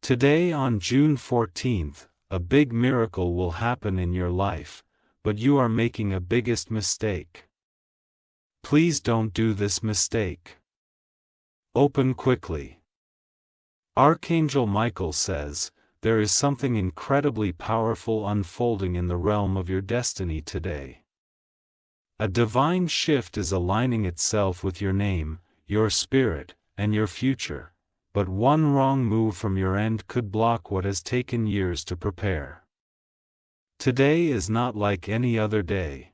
Today on June 14th, a big miracle will happen in your life, but you are making a biggest mistake. Please don't do this mistake. Open quickly. Archangel Michael says, there is something incredibly powerful unfolding in the realm of your destiny today. A divine shift is aligning itself with your name, your spirit, and your future, but one wrong move from your end could block what has taken years to prepare. Today is not like any other day.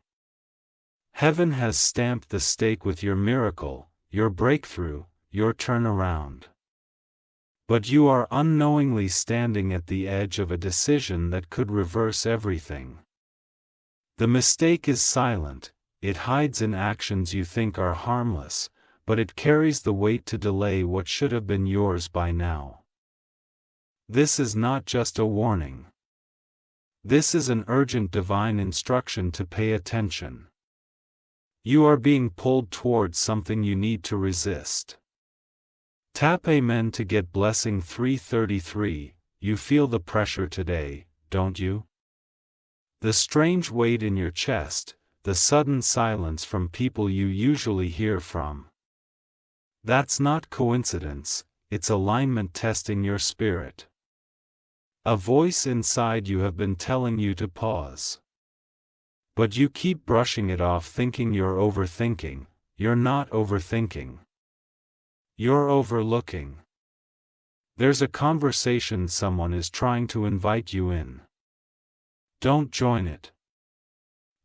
Heaven has stamped the stake with your miracle, your breakthrough, your turnaround. But you are unknowingly standing at the edge of a decision that could reverse everything. The mistake is silent, it hides in actions you think are harmless, but it carries the weight to delay what should have been yours by now. This is not just a warning. This is an urgent divine instruction to pay attention. You are being pulled towards something you need to resist. Tap Amen to get blessing 333. You feel the pressure today, don't you? The strange weight in your chest, the sudden silence from people you usually hear from. That's not coincidence, it's alignment testing your spirit. A voice inside you have been telling you to pause. But you keep brushing it off thinking you're overthinking. You're not overthinking. You're overlooking. There's a conversation someone is trying to invite you in. Don't join it.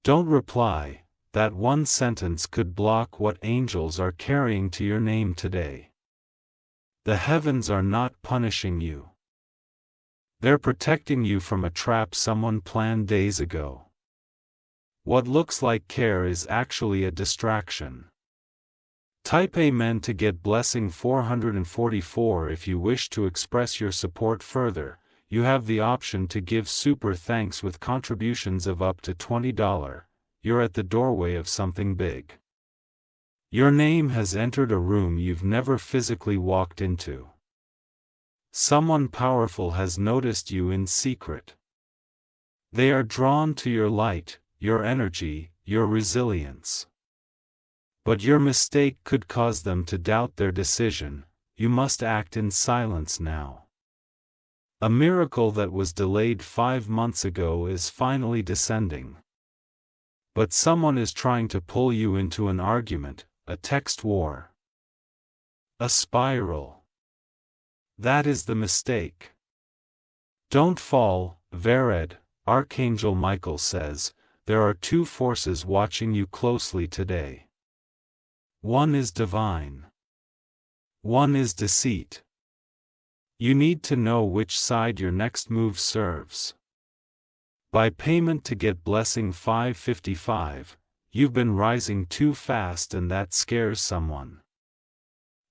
Don't reply. That one sentence could block what angels are carrying to your name today. The heavens are not punishing you. They're protecting you from a trap someone planned days ago. What looks like care is actually a distraction. Type Amen to get blessing 444. If you wish to express your support further, you have the option to give super thanks with contributions of up to $20. You're at the doorway of something big. Your name has entered a room you've never physically walked into. Someone powerful has noticed you in secret. They are drawn to your light, your energy, your resilience. But your mistake could cause them to doubt their decision. You must act in silence now. A miracle that was delayed 5 months ago is finally descending. But someone is trying to pull you into an argument, a text war, a spiral. That is the mistake. Don't fall, Vered. Archangel Michael says, there are two forces watching you closely today. One is divine. One is deceit. You need to know which side your next move serves. By payment to get blessing 555, you've been rising too fast and that scares someone.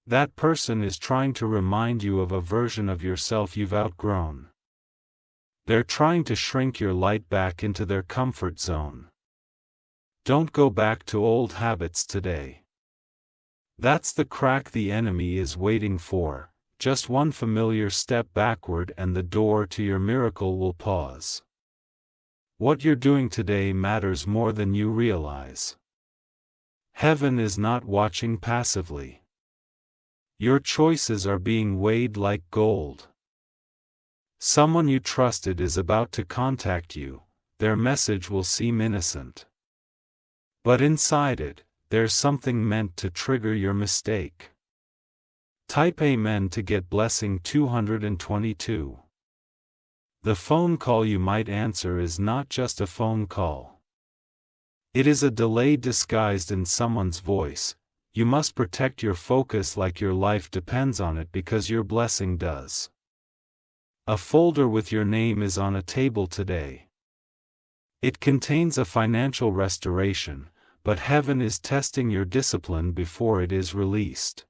That person is trying to remind you of a version of yourself you've outgrown. They're trying to shrink your light back into their comfort zone. Don't go back to old habits today. That's the crack the enemy is waiting for. Just one familiar step backward and the door to your miracle will pause. What you're doing today matters more than you realize. Heaven is not watching passively. Your choices are being weighed like gold. Someone you trusted is about to contact you. Their message will seem innocent. But inside it, there's something meant to trigger your mistake. Type Amen to get blessing 222. The phone call you might answer is not just a phone call. It is a delay disguised in someone's voice. You must protect your focus like your life depends on it because your blessing does. A folder with your name is on a table today. It contains a financial restoration, but heaven is testing your discipline before it is released.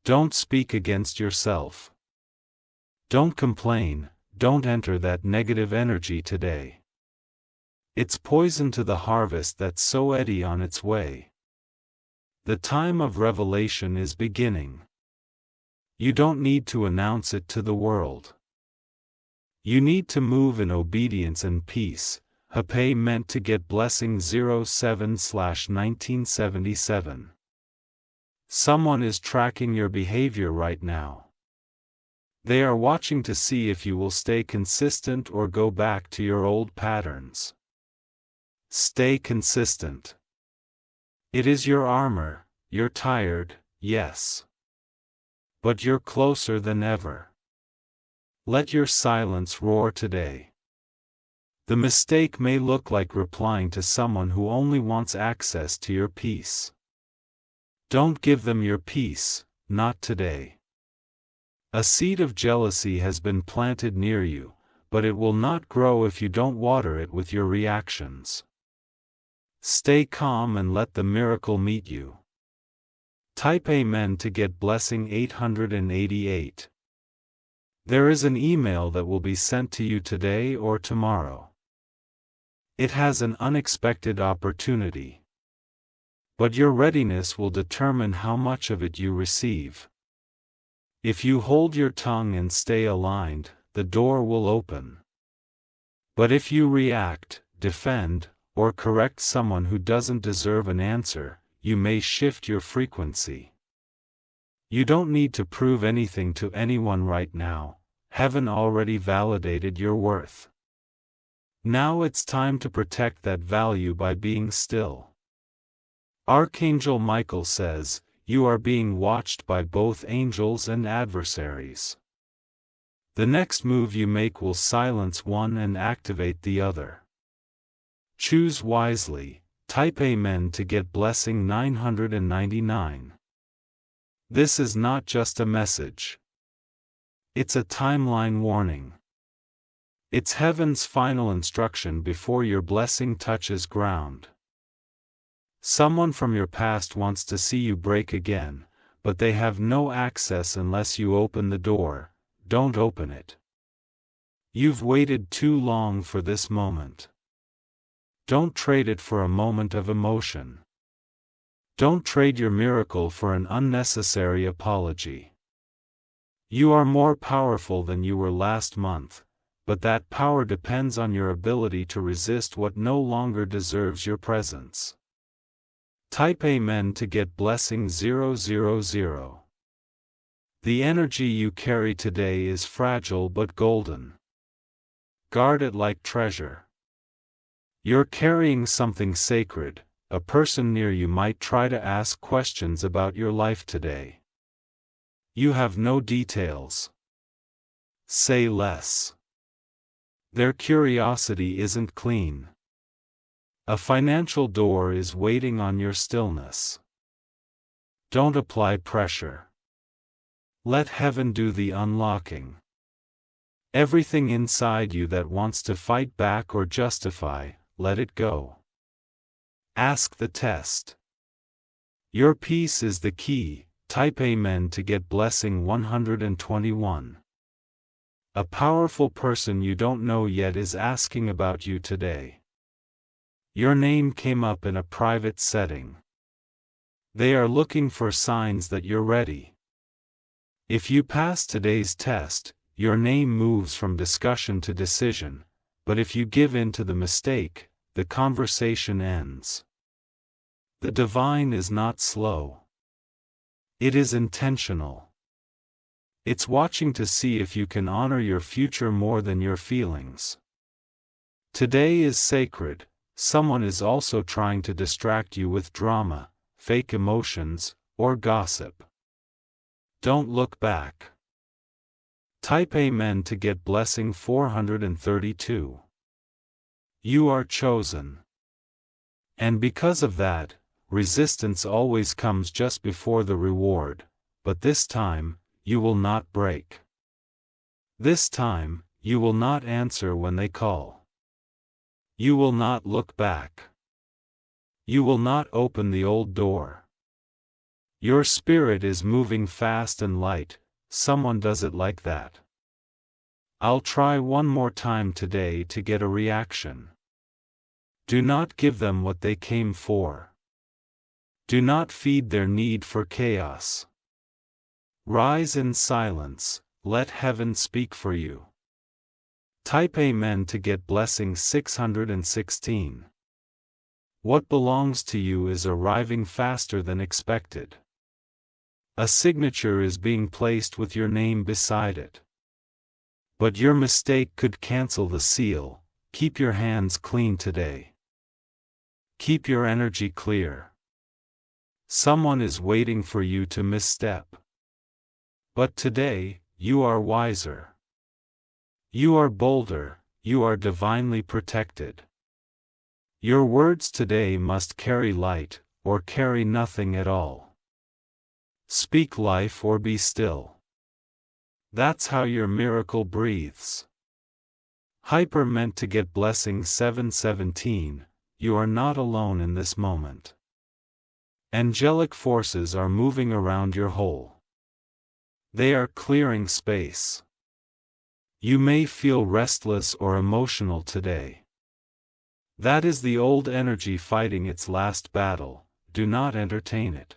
Don't speak against yourself. Don't complain. Don't enter that negative energy today. It's poison to the harvest that's so eddy on its way. The time of revelation is beginning. You don't need to announce it to the world. You need to move in obedience and peace. Hape meant to get blessing 07/1977. Someone is tracking your behavior right now. They are watching to see if you will stay consistent or go back to your old patterns. Stay consistent. It is your armor. You're tired, yes. But you're closer than ever. Let your silence roar today. The mistake may look like replying to someone who only wants access to your peace. Don't give them your peace, not today. A seed of jealousy has been planted near you, but it will not grow if you don't water it with your reactions. Stay calm and let the miracle meet you. Type Amen to get blessing 888. There is an email that will be sent to you today or tomorrow. It has an unexpected opportunity. But your readiness will determine how much of it you receive. If you hold your tongue and stay aligned, the door will open. But if you react, defend, or correct someone who doesn't deserve an answer, you may shift your frequency. You don't need to prove anything to anyone right now. Heaven already validated your worth. Now it's time to protect that value by being still. Archangel Michael says, you are being watched by both angels and adversaries. The next move you make will silence one and activate the other. Choose wisely. Type Amen to get blessing 999. This is not just a message. It's a timeline warning. It's heaven's final instruction before your blessing touches ground. Someone from your past wants to see you break again, but they have no access unless you open the door. Don't open it. You've waited too long for this moment. Don't trade it for a moment of emotion. Don't trade your miracle for an unnecessary apology. You are more powerful than you were last month, but that power depends on your ability to resist what no longer deserves your presence. Type Amen to get blessing 000. The energy you carry today is fragile but golden. Guard it like treasure. You're carrying something sacred. A person near you might try to ask questions about your life today. You have no details. Say less. Their curiosity isn't clean. A financial door is waiting on your stillness. Don't apply pressure. Let heaven do the unlocking. Everything inside you that wants to fight back or justify, let it go. Ask the test. Your peace is the key. Type Amen to get blessing 121. A powerful person you don't know yet is asking about you today. Your name came up in a private setting. They are looking for signs that you're ready. If you pass today's test, your name moves from discussion to decision, but if you give in to the mistake, the conversation ends. The divine is not slow. It is intentional. It's watching to see if you can honor your future more than your feelings. Today is sacred. Someone is also trying to distract you with drama, fake emotions, or gossip. Don't look back. Type Amen to get blessing 432. You are chosen. And because of that, resistance always comes just before the reward, but this time, you will not break. This time, you will not answer when they call. You will not look back. You will not open the old door. Your spirit is moving fast and light. Someone does it like that. I'll try one more time today to get a reaction. Do not give them what they came for. Do not feed their need for chaos. Rise in silence, let heaven speak for you. Type Amen to get blessing 616. What belongs to you is arriving faster than expected. A signature is being placed with your name beside it. But your mistake could cancel the seal. Keep your hands clean today. Keep your energy clear. Someone is waiting for you to misstep. But today, you are wiser. You are bolder, you are divinely protected. Your words today must carry light, or carry nothing at all. Speak life or be still. That's how your miracle breathes. Hyper meant to get blessing 717, you are not alone in this moment. Angelic forces are moving around your hole. They are clearing space. You may feel restless or emotional today. That is the old energy fighting its last battle, do not entertain it.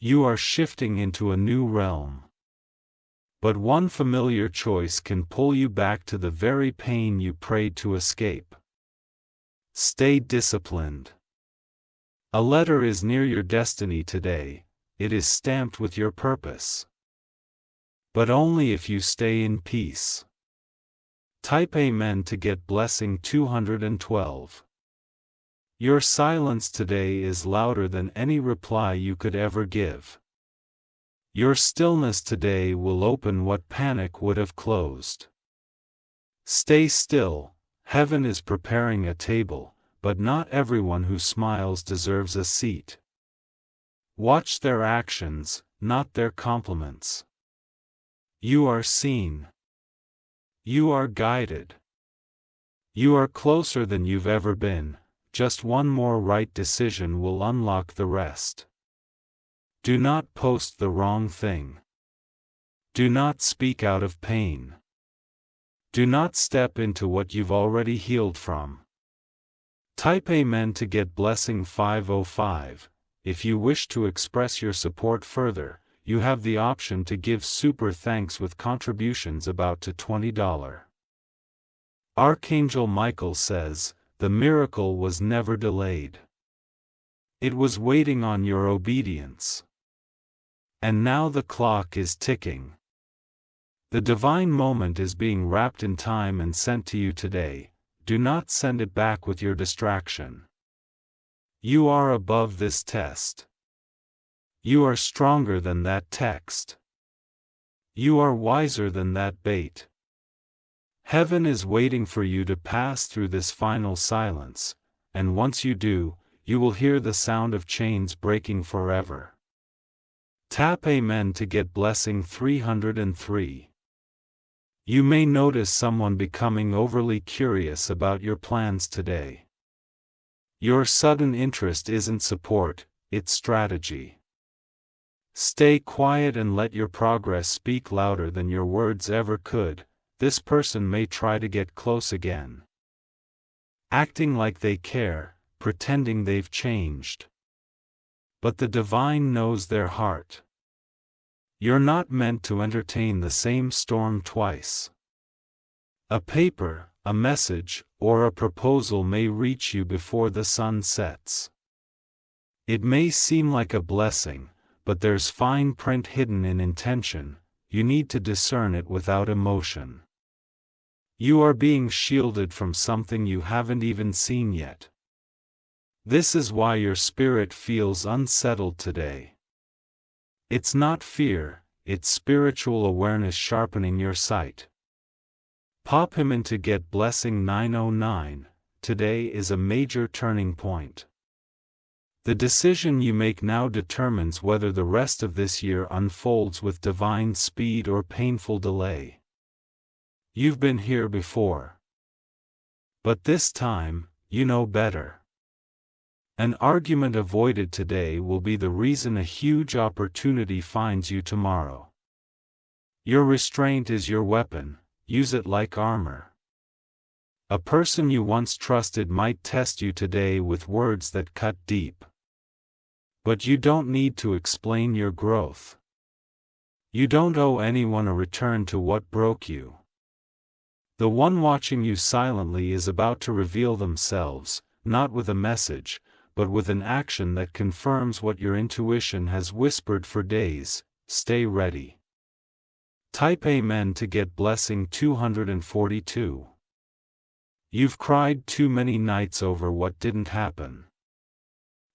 You are shifting into a new realm. But one familiar choice can pull you back to the very pain you prayed to escape. Stay disciplined. A letter is near your destiny today, it is stamped with your purpose. But only if you stay in peace. Type Amen to get blessing 212. Your silence today is louder than any reply you could ever give. Your stillness today will open what panic would have closed. Stay still, heaven is preparing a table, but not everyone who smiles deserves a seat. Watch their actions, not their compliments. You are seen. You are guided. You are closer than you've ever been, just one more right decision will unlock the rest. Do not post the wrong thing. Do not speak out of pain. Do not step into what you've already healed from. Type Amen to get blessing 505. If you wish to express your support further, you have the option to give super thanks with contributions about to $20. Archangel Michael says, the miracle was never delayed. It was waiting on your obedience. And now the clock is ticking. The divine moment is being wrapped in time and sent to you today. Do not send it back with your distraction. You are above this test. You are stronger than that text. You are wiser than that bait. Heaven is waiting for you to pass through this final silence, and once you do, you will hear the sound of chains breaking forever. Tap Amen to get blessing 303. You may notice someone becoming overly curious about your plans today. Your sudden interest isn't support, it's strategy. Stay quiet and let your progress speak louder than your words ever could. This person may try to get close again. Acting like they care, pretending they've changed. But the divine knows their heart. You're not meant to entertain the same storm twice. A paper, a message, or a proposal may reach you before the sun sets. It may seem like a blessing, but there's fine print hidden in intention, you need to discern it without emotion. You are being shielded from something you haven't even seen yet. This is why your spirit feels unsettled today. It's not fear, it's spiritual awareness sharpening your sight. Pop him in to get blessing 909, today is a major turning point. The decision you make now determines whether the rest of this year unfolds with divine speed or painful delay. You've been here before. But this time, you know better. An argument avoided today will be the reason a huge opportunity finds you tomorrow. Your restraint is your weapon, use it like armor. A person you once trusted might test you today with words that cut deep. But you don't need to explain your growth. You don't owe anyone a return to what broke you. The one watching you silently is about to reveal themselves, not with a message, but with an action that confirms what your intuition has whispered for days. Stay ready. Type Amen to get blessing 242. You've cried too many nights over what didn't happen.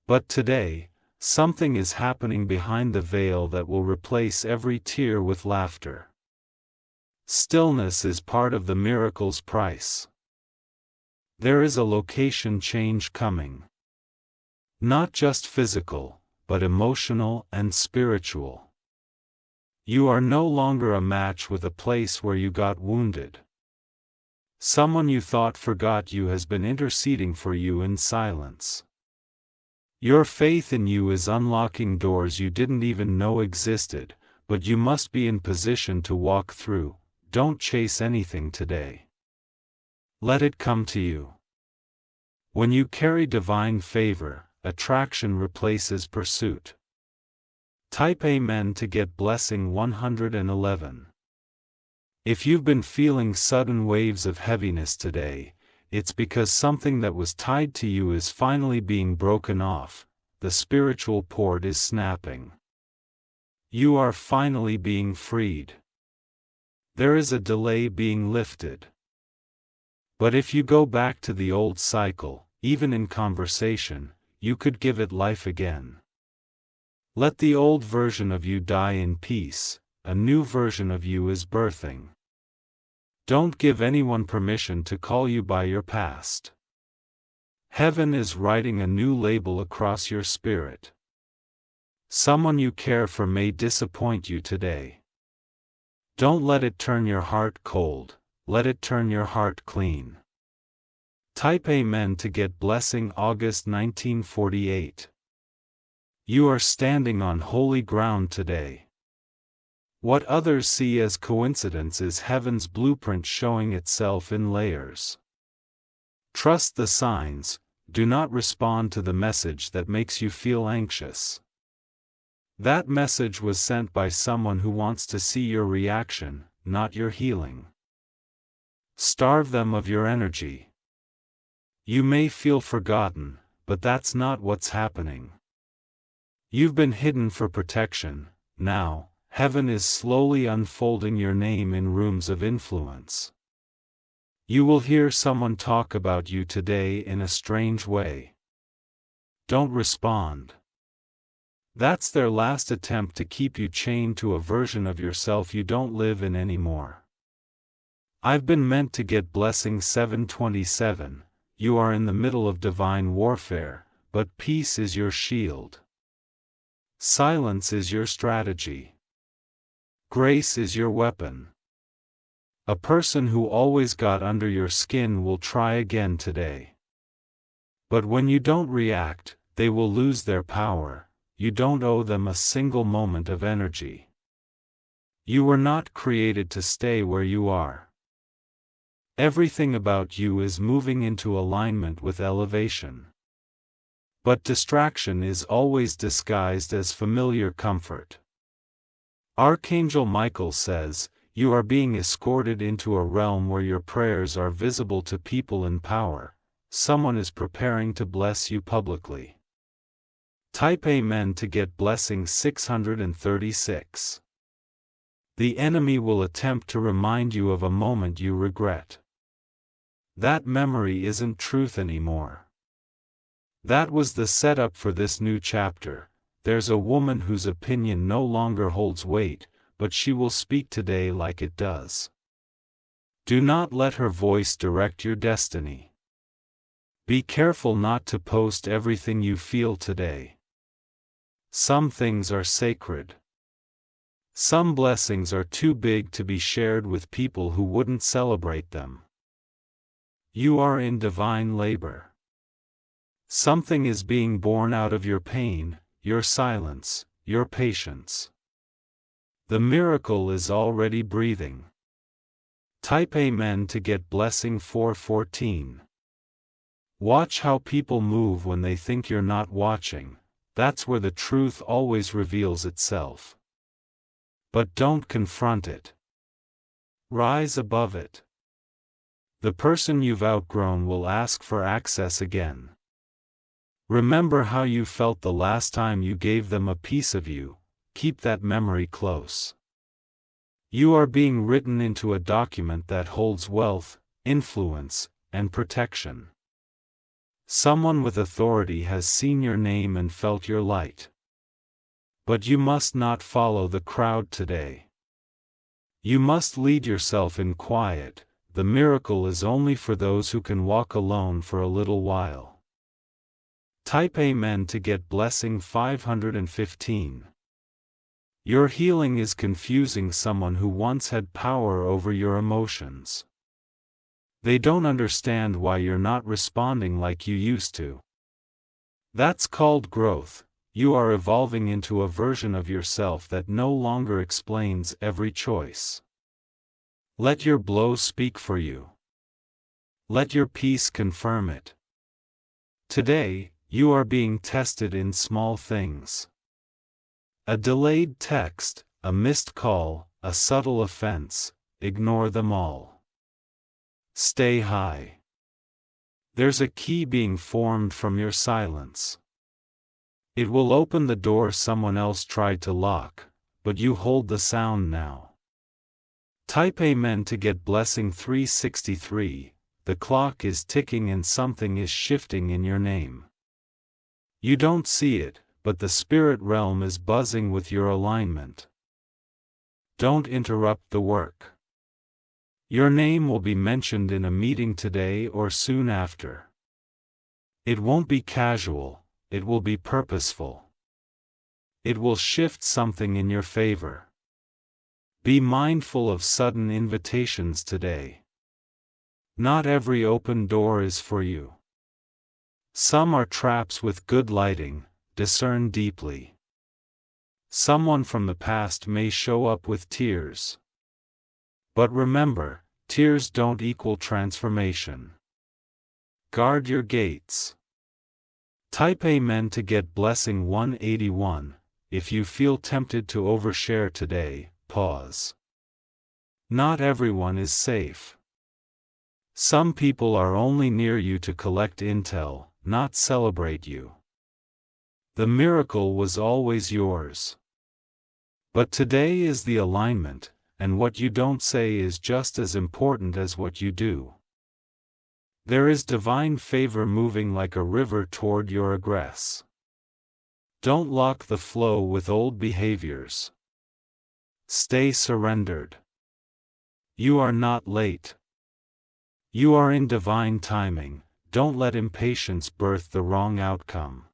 But today, something is happening behind the veil that will replace every tear with laughter. Stillness is part of the miracle's price. There is a location change coming. Not just physical, but emotional and spiritual. You are no longer a match with a place where you got wounded. Someone you thought forgot you has been interceding for you in silence. Your faith in you is unlocking doors you didn't even know existed, but you must be in position to walk through. Don't chase anything today. Let it come to you. When you carry divine favor, attraction replaces pursuit. Type Amen to get blessing 111. If you've been feeling sudden waves of heaviness today, it's because something that was tied to you is finally being broken off. The spiritual cord is snapping. You are finally being freed. There is a delay being lifted. But if you go back to the old cycle, even in conversation, you could give it life again. Let the old version of you die in peace, a new version of you is birthing. Don't give anyone permission to call you by your past. Heaven is writing a new label across your spirit. Someone you care for may disappoint you today. Don't let it turn your heart cold, let it turn your heart clean. Type Amen to get blessing August 1948. You are standing on holy ground today. What others see as coincidence is heaven's blueprint showing itself in layers. Trust the signs, do not respond to the message that makes you feel anxious. That message was sent by someone who wants to see your reaction, not your healing. Starve them of your energy. You may feel forgotten, but that's not what's happening. You've been hidden for protection. Now, heaven is slowly unfolding your name in rooms of influence. You will hear someone talk about you today in a strange way. Don't respond. That's their last attempt to keep you chained to a version of yourself you don't live in anymore. I've been meant to get blessing 727. You are in the middle of divine warfare, but peace is your shield. Silence is your strategy. Grace is your weapon. A person who always got under your skin will try again today. But when you don't react, they will lose their power. You don't owe them a single moment of energy. You were not created to stay where you are. Everything about you is moving into alignment with elevation. But distraction is always disguised as familiar comfort. Archangel Michael says, you are being escorted into a realm where your prayers are visible to people in power. Someone is preparing to bless you publicly. Type Amen to get blessing 636. The enemy will attempt to remind you of a moment you regret. That memory isn't truth anymore. That was the setup for this new chapter. There's a woman whose opinion no longer holds weight, but she will speak today like it does. Do not let her voice direct your destiny. Be careful not to post everything you feel today. Some things are sacred. Some blessings are too big to be shared with people who wouldn't celebrate them. You are in divine labor. Something is being born out of your pain, your silence, your patience. The miracle is already breathing. Type Amen to get blessing 414. Watch how people move when they think you're not watching. That's where the truth always reveals itself. But don't confront it. Rise above it. The person you've outgrown will ask for access again. Remember how you felt the last time you gave them a piece of you. Keep that memory close. You are being written into a document that holds wealth, influence, and protection. Someone with authority has seen your name and felt your light. But you must not follow the crowd today. You must lead yourself in quiet. The miracle is only for those who can walk alone for a little while. Type Amen to get blessing 515. Your healing is confusing someone who once had power over your emotions. They don't understand why you're not responding like you used to. That's called growth. You are evolving into a version of yourself that no longer explains every choice. Let your blow speak for you. Let your peace confirm it. Today, you are being tested in small things. A delayed text, a missed call, a subtle offense, ignore them all. Stay high. There's a key being formed from your silence. It will open the door someone else tried to lock, but you hold the sound now. Type Amen to get blessing 363. The clock is ticking and something is shifting in your name. You don't see it, but the spirit realm is buzzing with your alignment. Don't interrupt the work. Your name will be mentioned in a meeting today or soon after. It won't be casual. It will be purposeful. It will shift something in your favor. Be mindful of sudden invitations today. Not every open door is for you. Some are traps with good lighting. Discern deeply. Someone from the past may show up with tears. But remember, tears don't equal transformation. Guard your gates. Type Amen to get blessing 181. If you feel tempted to overshare today, pause. Not everyone is safe. Some people are only near you to collect intel, not celebrate you. The miracle was always yours. But today is the alignment, and what you don't say is just as important as what you do. There is divine favor moving like a river toward your egress. Don't lock the flow with old behaviors. Stay surrendered. You are not late. You are in divine timing. Don't let impatience birth the wrong outcome.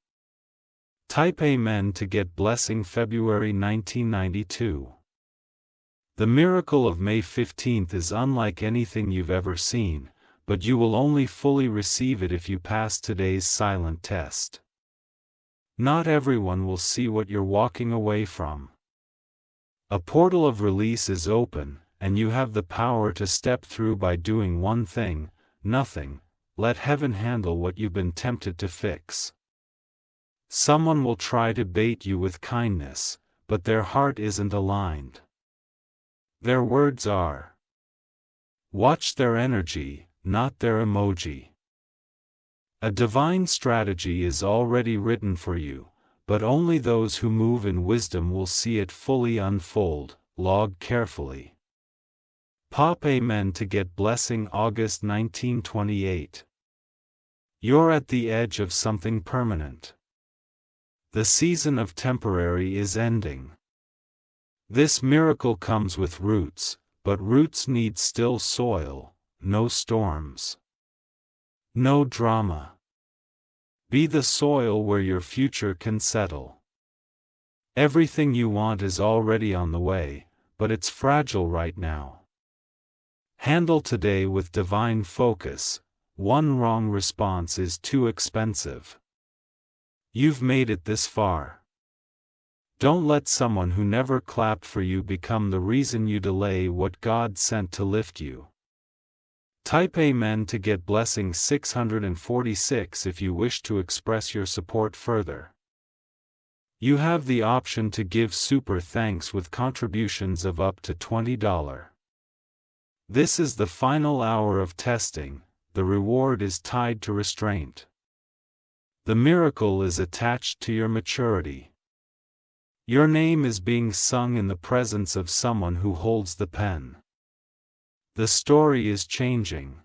Type Amen to get blessing February 1992. The miracle of May 15th is unlike anything you've ever seen, but you will only fully receive it if you pass today's silent test. Not everyone will see what you're walking away from. A portal of release is open, and you have the power to step through by doing one thing: nothing. Let heaven handle what you've been tempted to fix. Someone will try to bait you with kindness, but their heart isn't aligned. Their words are. Watch their energy, not their emoji. A divine strategy is already written for you, but only those who move in wisdom will see it fully unfold. Log carefully. Pop Amen to get blessing August 1928. You're at the edge of something permanent. The season of temporary is ending. This miracle comes with roots, but roots need still soil, no storms. No drama. Be the soil where your future can settle. Everything you want is already on the way, but it's fragile right now. Handle today with divine focus. One wrong response is too expensive. You've made it this far. Don't let someone who never clapped for you become the reason you delay what God sent to lift you. Type Amen to get blessing 646 if you wish to express your support further. You have the option to give super thanks with contributions of up to $20. This is the final hour of testing. The reward is tied to restraint. The miracle is attached to your maturity. Your name is being sung in the presence of someone who holds the pen. The story is changing.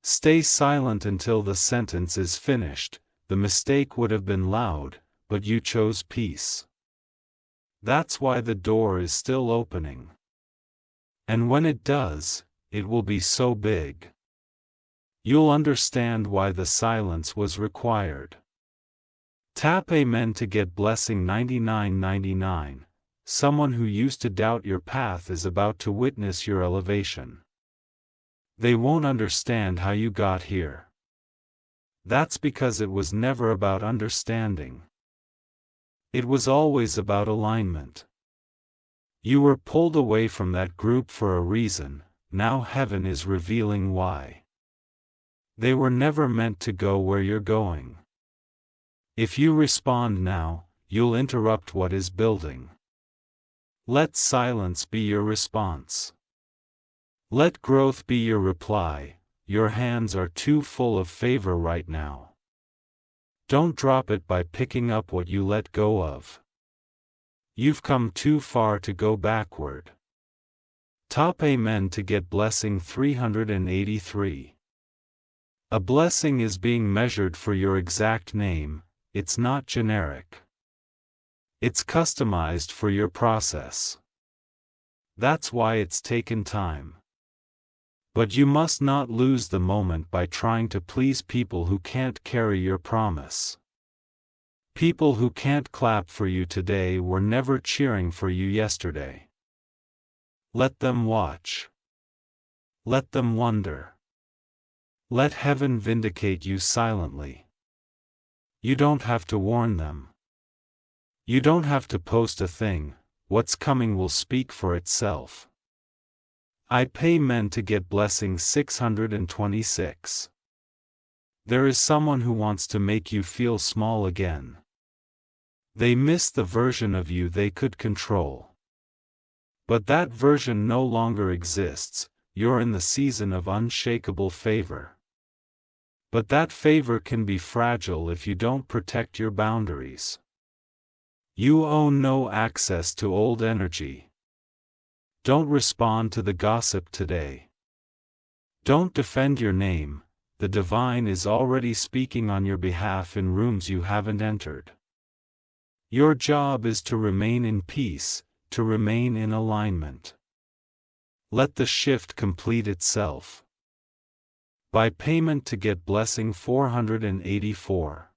Stay silent until the sentence is finished. The mistake would have been loud, but you chose peace. That's why the door is still opening. And when it does, it will be so big. You'll understand why the silence was required. Tap Amen to get blessing 99.99. Someone who used to doubt your path is about to witness your elevation. They won't understand how you got here. That's because it was never about understanding. It was always about alignment. You were pulled away from that group for a reason. Now heaven is revealing why. They were never meant to go where you're going. If you respond now, you'll interrupt what is building. Let silence be your response. Let growth be your reply. Your hands are too full of favor right now. Don't drop it by picking up what you let go of. You've come too far to go backward. Top Amen to get blessing 383. A blessing is being measured for your exact name. It's not generic. It's customized for your process. That's why it's taken time. But you must not lose the moment by trying to please people who can't carry your promise. People who can't clap for you today were never cheering for you yesterday. Let them watch. Let them wonder. Let heaven vindicate you silently. You don't have to warn them. You don't have to post a thing. What's coming will speak for itself. I pay men to get blessing 626. There is someone who wants to make you feel small again. They miss the version of you they could control. But that version no longer exists. You're in the season of unshakable favor. But that favor can be fragile if you don't protect your boundaries. You own no access to old energy. Don't respond to the gossip today. Don't defend your name. The divine is already speaking on your behalf in rooms you haven't entered. Your job is to remain in peace, to remain in alignment. Let the shift complete itself. By payment to get blessing 484.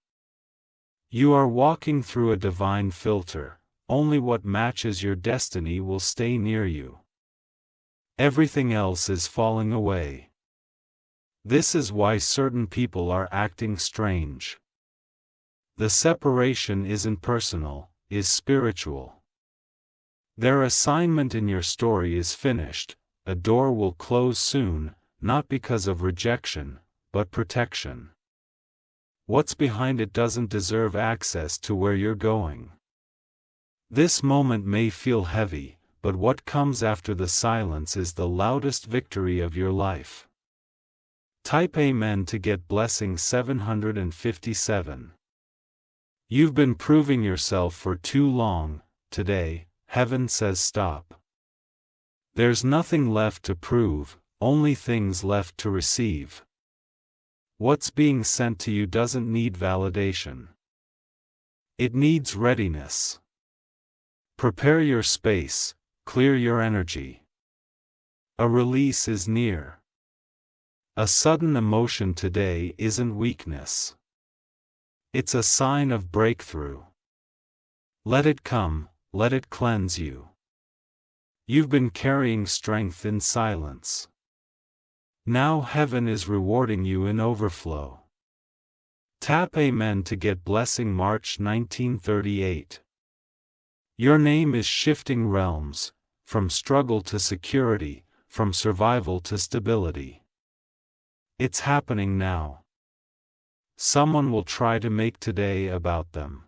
You are walking through a divine filter. Only what matches your destiny will stay near you. Everything else is falling away. This is why certain people are acting strange. The separation isn't personal, is spiritual. Their assignment in your story is finished. A door will close soon, not because of rejection, but protection. What's behind it doesn't deserve access to where you're going. This moment may feel heavy, but what comes after the silence is the loudest victory of your life. Type Amen to get blessing 757. You've been proving yourself for too long. Today, heaven says stop. There's nothing left to prove, only things left to receive. What's being sent to you doesn't need validation. It needs readiness. Prepare your space, clear your energy. A release is near. A sudden emotion today isn't weakness. It's a sign of breakthrough. Let it come, let it cleanse you. You've been carrying strength in silence. Now heaven is rewarding you in overflow. Tap Amen to get blessing March 1938. Your name is shifting realms, from struggle to security, from survival to stability. It's happening now. Someone will try to make today about them.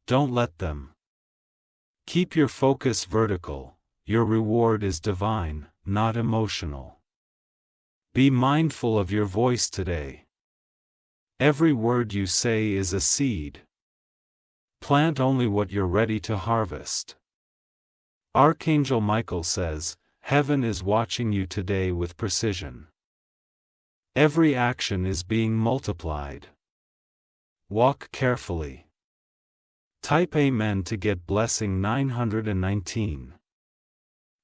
Don't let them. Keep your focus vertical. Your reward is divine, not emotional. Be mindful of your voice today. Every word you say is a seed. Plant only what you're ready to harvest. Archangel Michael says, heaven is watching you today with precision. Every action is being multiplied. Walk carefully. Type Amen to get blessing 919.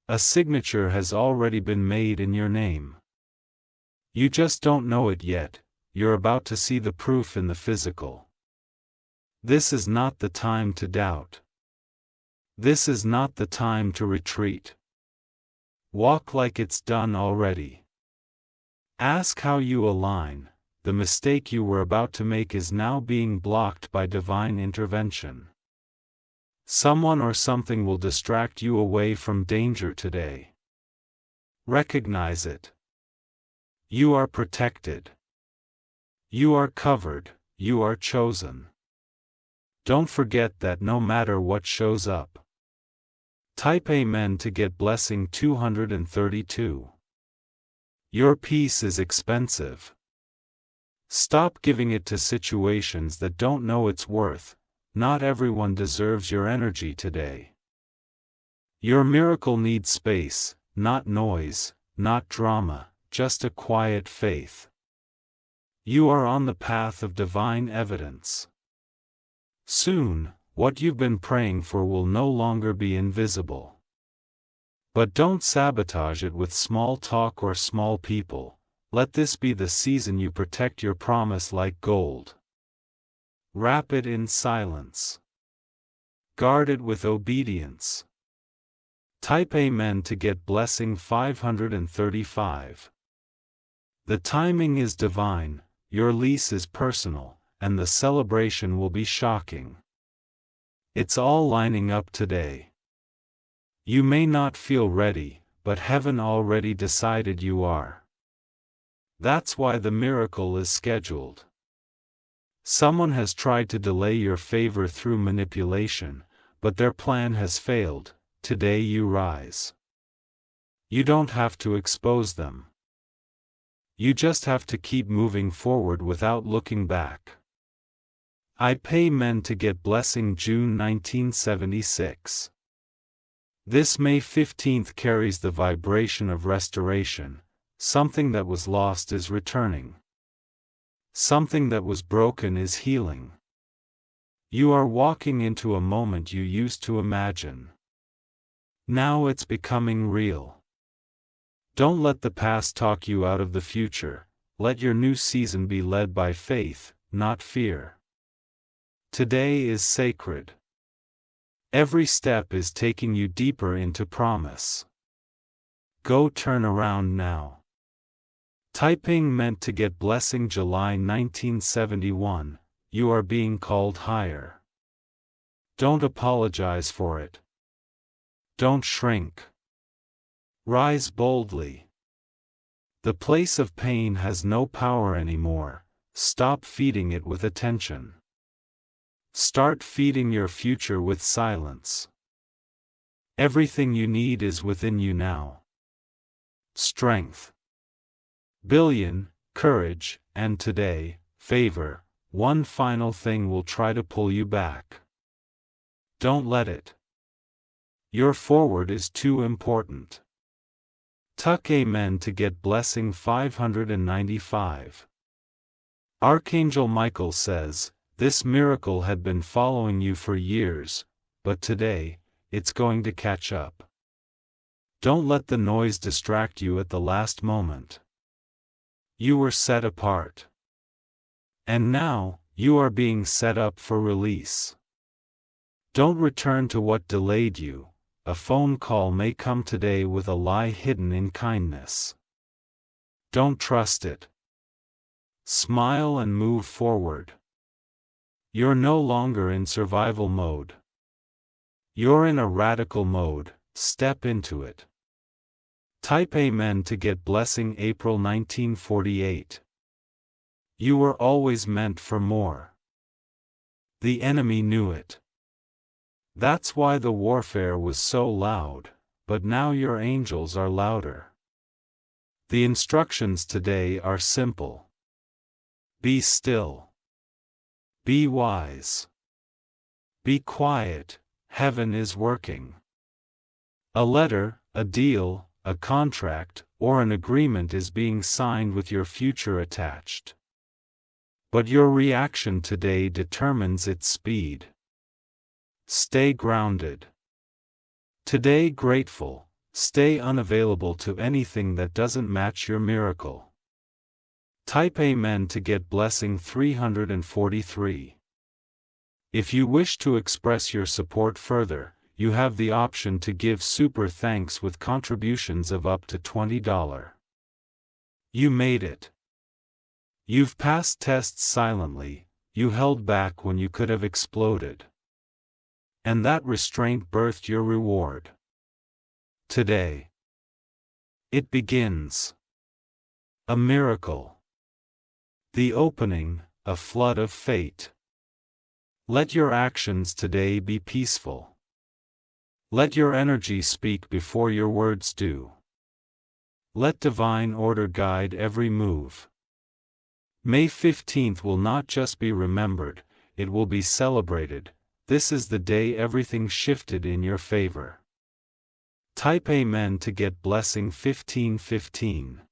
A signature has already been made in your name. You just don't know it yet, you're about to see the proof in the physical. This is not the time to doubt. This is not the time to retreat. Walk like it's done already. Ask how you align. The mistake you were about to make is now being blocked by divine intervention. Someone or something will distract you away from danger today. Recognize it. You are protected. You are covered, you are chosen. Don't forget that no matter what shows up. Type Amen to get blessing 232. Your peace is expensive. Stop giving it to situations that don't know its worth. Not everyone deserves your energy today. Your miracle needs space, not noise, not drama, just a quiet faith. You are on the path of divine evidence. Soon, what you've been praying for will no longer be invisible. But don't sabotage it with small talk or small people. Let this be the season you protect your promise like gold. Wrap it in silence. Guard it with obedience. Type Amen to get blessing 535. The timing is divine, your lease is personal, and the celebration will be shocking. It's all lining up today. You may not feel ready, but heaven already decided you are. That's why the miracle is scheduled. Someone has tried to delay your favor through manipulation, but their plan has failed. Today you rise. You don't have to expose them. You just have to keep moving forward without looking back. I pay men to get blessing June 1976. This May 15th carries the vibration of restoration. Something that was lost is returning. Something that was broken is healing. You are walking into a moment you used to imagine. Now it's becoming real. Don't let the past talk you out of the future. Let your new season be led by faith, not fear. Today is sacred. Every step is taking you deeper into promise. Go turn around now. Typing meant to get blessing July 1971, you are being called higher. Don't apologize for it. Don't shrink. Rise boldly. The place of pain has no power anymore. Stop feeding it with attention. Start feeding your future with silence. Everything you need is within you now. Strength. Billion, courage, and today, favor. One final thing will try to pull you back. Don't let it. Your forward is too important. Tuck Amen to get blessing 595. Archangel Michael says, this miracle had been following you for years, but today, it's going to catch up. Don't let the noise distract you at the last moment. You were set apart. And now, you are being set up for release. Don't return to what delayed you. A phone call may come today with a lie hidden in kindness. Don't trust it. Smile and move forward. You're no longer in survival mode. You're in a radical mode. Step into it. Type Amen to get blessing April 1948. You were always meant for more. The enemy knew it. That's why the warfare was so loud, but now your angels are louder. The instructions today are simple. Be still. Be wise. Be quiet, heaven is working. A letter, a deal, a contract, or an agreement is being signed with your future attached. But your reaction today determines its speed. Stay grounded. Today grateful, stay unavailable to anything that doesn't match your miracle. Type Amen to get blessing 343. If you wish to express your support further, you have the option to give super thanks with contributions of up to $20. You made it. You've passed tests silently, you held back when you could have exploded. And that restraint birthed your reward. Today. It begins. A miracle. The opening, a flood of fate. Let your actions today be peaceful. Let your energy speak before your words do. Let divine order guide every move. May 15th will not just be remembered, it will be celebrated. This is the day everything shifted in your favor. Type Amen to get blessing 1515.